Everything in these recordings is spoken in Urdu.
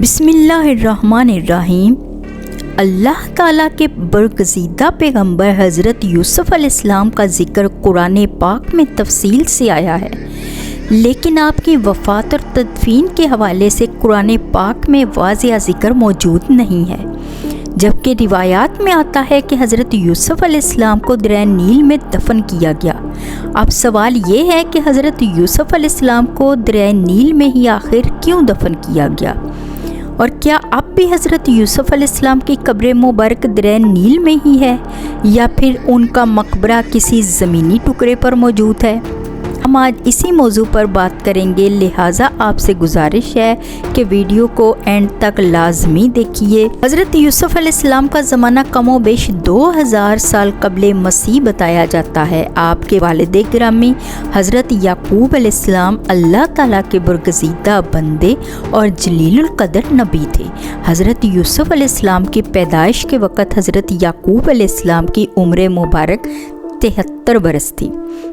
بسم اللہ الرحمن الرحیم۔ اللہ تعالیٰ کے برگزیدہ پیغمبر حضرت یوسف علیہ السلام کا ذکر قرآن پاک میں تفصیل سے آیا ہے، لیکن آپ کی وفات اور تدفین کے حوالے سے قرآن پاک میں واضح ذکر موجود نہیں ہے، جبکہ روایات میں آتا ہے کہ حضرت یوسف علیہ السلام کو دریائے نیل میں دفن کیا گیا۔ اب سوال یہ ہے کہ حضرت یوسف علیہ السلام کو دریائے نیل میں ہی آخر کیوں دفن کیا گیا، اور کیا اب بھی حضرت یوسف علیہ السلام کی قبر مبارک دریائے نیل میں ہی ہے، یا پھر ان کا مقبرہ کسی زمینی ٹکڑے پر موجود ہے؟ ہم آج اسی موضوع پر بات کریں گے، لہٰذا آپ سے گزارش ہے کہ ویڈیو کو اینڈ تک لازمی دیکھیے۔ حضرت یوسف علیہ السلام کا زمانہ کم و بیش 2000 سال قبل مسیح بتایا جاتا ہے۔ آپ کے والد گرامی حضرت یعقوب علیہ السلام اللہ تعالیٰ کے برگزیدہ بندے اور جلیل القدر نبی تھے۔ حضرت یوسف علیہ السلام کی پیدائش کے وقت حضرت یعقوب علیہ السلام کی عمر مبارک 73 برس تھی۔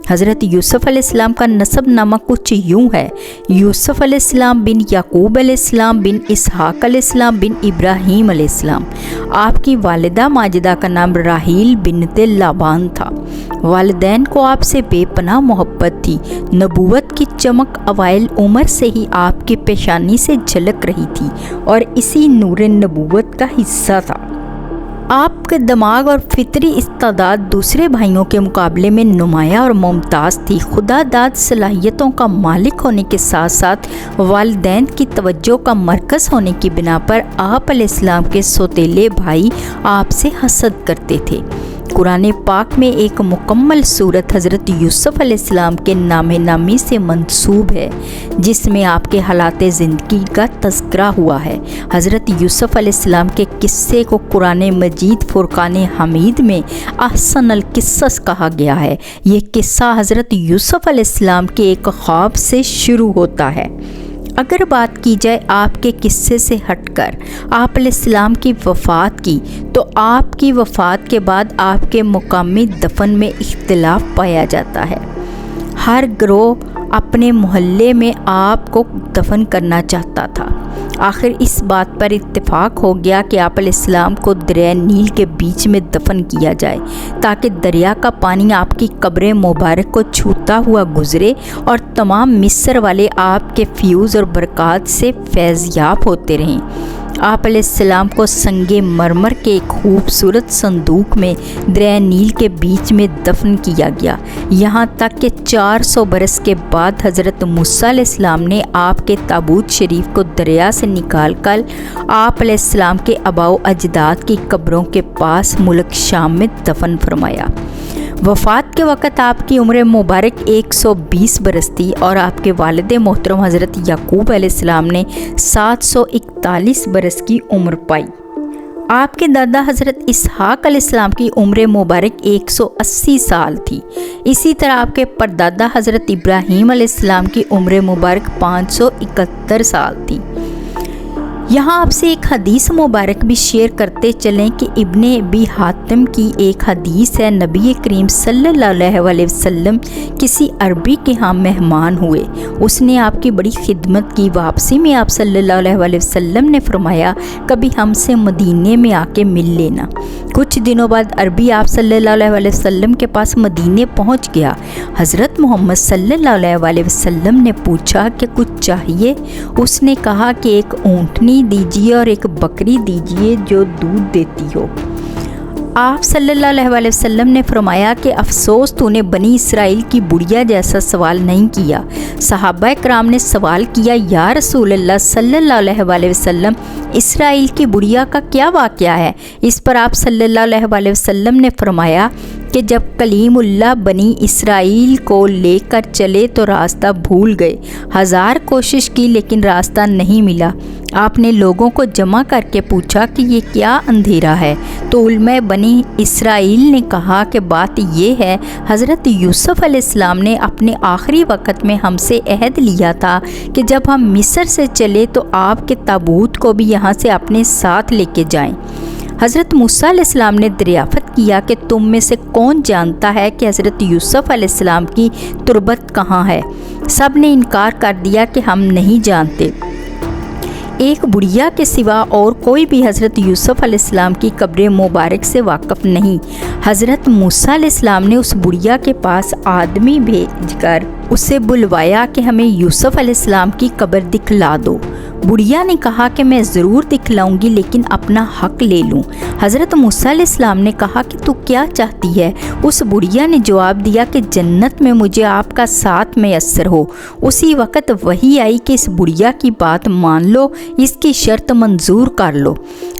حضرت یوسف علیہ السلام کا نسب نامہ کچھ یوں ہے: یوسف علیہ السلام بن یعقوب علیہ السلام بن اسحاق علیہ السلام بن ابراہیم علیہ السلام۔ آپ کی والدہ ماجدہ کا نام راحیل بنت لابان تھا۔ والدین کو آپ سے بے پناہ محبت تھی۔ نبوت کی چمک اوائل عمر سے ہی آپ کی پیشانی سے جھلک رہی تھی اور اسی نور نبوت کا حصہ تھا۔ آپ کے دماغ اور فطری استعداد دوسرے بھائیوں کے مقابلے میں نمایاں اور ممتاز تھی۔ خدا داد صلاحیتوں کا مالک ہونے کے ساتھ ساتھ والدین کی توجہ کا مرکز ہونے کی بنا پر آپ علیہ السلام کے سوتیلے بھائی آپ سے حسد کرتے تھے۔ قرآن پاک میں ایک مکمل سورت حضرت یوسف علیہ السلام کے نام نامی سے منسوب ہے، جس میں آپ کے حالات زندگی کا تذکرہ ہوا ہے۔ حضرت یوسف علیہ السلام کے قصے کو قرآن مجید فرقان حمید میں احسن القصص کہا گیا ہے۔ یہ قصہ حضرت یوسف علیہ السلام کے ایک خواب سے شروع ہوتا ہے۔ اگر بات کی جائے آپ کے قصے سے ہٹ کر آپ علیہ السلام کی وفات کی، تو آپ کی وفات کے بعد آپ کے مقامی دفن میں اختلاف پایا جاتا ہے۔ ہر گروہ اپنے محلے میں آپ کو دفن کرنا چاہتا تھا۔ آخر اس بات پر اتفاق ہو گیا کہ آپ علیہ السلام کو دریائے نیل کے بیچ میں دفن کیا جائے، تاکہ دریا کا پانی آپ کی قبر مبارک کو چھوتا ہوا گزرے اور تمام مصر والے آپ کے فیوز اور برکات سے فیض یاب ہوتے رہیں۔ آپ علیہ السلام کو سنگ مرمر کے ایک خوبصورت صندوق میں دریائے نیل کے بیچ میں دفن کیا گیا، یہاں تک کہ 400 برس کے بعد حضرت موسیٰ علیہ السلام نے آپ کے تابوت شریف کو دریا سے نکال کر آپ علیہ السلام کے آباء و اجداد کی قبروں کے پاس ملک شام میں دفن فرمایا۔ وفات کے وقت آپ کی عمر مبارک 120 برس تھی اور آپ کے والد محترم حضرت یعقوب علیہ السلام نے 741 برس کی عمر پائی۔ آپ کے دادا حضرت اسحاق علیہ السلام کی عمر مبارک 180 سال تھی۔ اسی طرح آپ کے پردادا حضرت ابراہیم علیہ السلام کی عمر مبارک 571 سال تھی۔ یہاں آپ سے ایک حدیث مبارک بھی شیئر کرتے چلیں کہ ابن ابی حاتم کی ایک حدیث ہے، نبی کریم صلی اللہ علیہ وسلم کسی عربی کے ہاں مہمان ہوئے، اس نے آپ کی بڑی خدمت کی۔ واپسی میں آپ صلی اللہ علیہ وسلم نے فرمایا، کبھی ہم سے مدینے میں آ کے مل لینا۔ کچھ دنوں بعد عربی آپ صلی اللہ علیہ وسلم کے پاس مدینے پہنچ گیا۔ حضرت محمد صلی اللہ علیہ وسلم نے پوچھا کہ کچھ چاہیے؟ اس نے کہا کہ ایک اونٹنی دیجیے اور ایک بکری دیجیے جو دودھ دیتی ہو۔ آپ صلی اللہ علیہ وسلم نے فرمایا کہ افسوس تو نے بنی اسرائیل کی بڑیا جیسا سوال نہیں کیا۔ صحابہ کرام نے سوال کیا، یا رسول اللہ صلی اللہ علیہ وسلم، اسرائیل کی بڑیا کا کیا واقعہ ہے؟ اس پر آپ صلی اللہ علیہ وسلم نے فرمایا کہ جب کلیم اللہ بنی اسرائیل کو لے کر چلے تو راستہ بھول گئے، 1000 کوشش کی لیکن راستہ نہیں ملا۔ آپ نے لوگوں کو جمع کر کے پوچھا کہ یہ کیا اندھیرا ہے؟ تو علماء بنی اسرائیل نے کہا کہ بات یہ ہے، حضرت یوسف علیہ السلام نے اپنے آخری وقت میں ہم سے عہد لیا تھا کہ جب ہم مصر سے چلے تو آپ کے تابوت کو بھی یہاں سے اپنے ساتھ لے کے جائیں۔ حضرت موسیٰ علیہ السلام نے دریافت کیا کہ تم میں سے کون جانتا ہے کہ حضرت یوسف علیہ السلام کی تربت کہاں ہے؟ سب نے انکار کر دیا کہ ہم نہیں جانتے۔ ایک بڑھیا کے سوا اور کوئی بھی حضرت یوسف علیہ السلام کی قبر مبارک سے واقف نہیں۔ حضرت موسیٰ علیہ السلام نے اس بڑھیا کے پاس آدمی بھیج کر اسے بلوایا کہ ہمیں یوسف علیہ السلام کی قبر دکھلا دو۔ بڑھیا نے کہا کہ میں ضرور دکھلاؤں گی، لیکن اپنا حق لے لوں۔ حضرت موسیٰ علیہ السلام نے کہا کہ تو کیا چاہتی ہے؟ اس بڑھیا نے جواب دیا کہ جنت میں مجھے آپ کا ساتھ میسر ہو۔ اسی وقت وحی آئی کہ اس بڑھیا کی بات مان لو، اس کی شرط منظور کر لو۔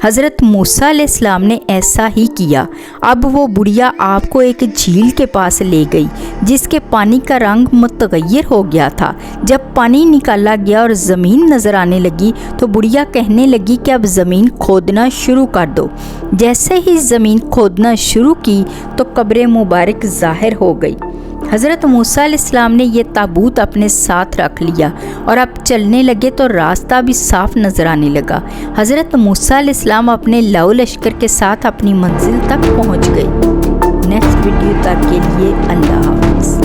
حضرت موسیٰ علیہ السلام نے ایسا ہی کیا۔ اب وہ بڑھیا آپ کو ایک جھیل کے پاس لے گئی جس کے پانی کا رنگ متغیر ہو گیا تھا۔ جب پانی نکالا گیا اور زمین نظر آنے لگی تو بڑھیا کہنے لگی کہ اب زمین کھودنا شروع کر دو۔ جیسے ہی زمین کھودنا شروع کی تو قبر مبارک ظاہر ہو گئی۔ حضرت موسیٰ علیہ السلام نے یہ تابوت اپنے ساتھ رکھ لیا اور اب چلنے لگے تو راستہ بھی صاف نظر آنے لگا۔ حضرت موسیٰ علیہ السلام اپنے لو لشکر کے ساتھ اپنی منزل تک پہنچ گئے۔ نیکسٹ ویڈیو تک کے لیے اللہ حافظ۔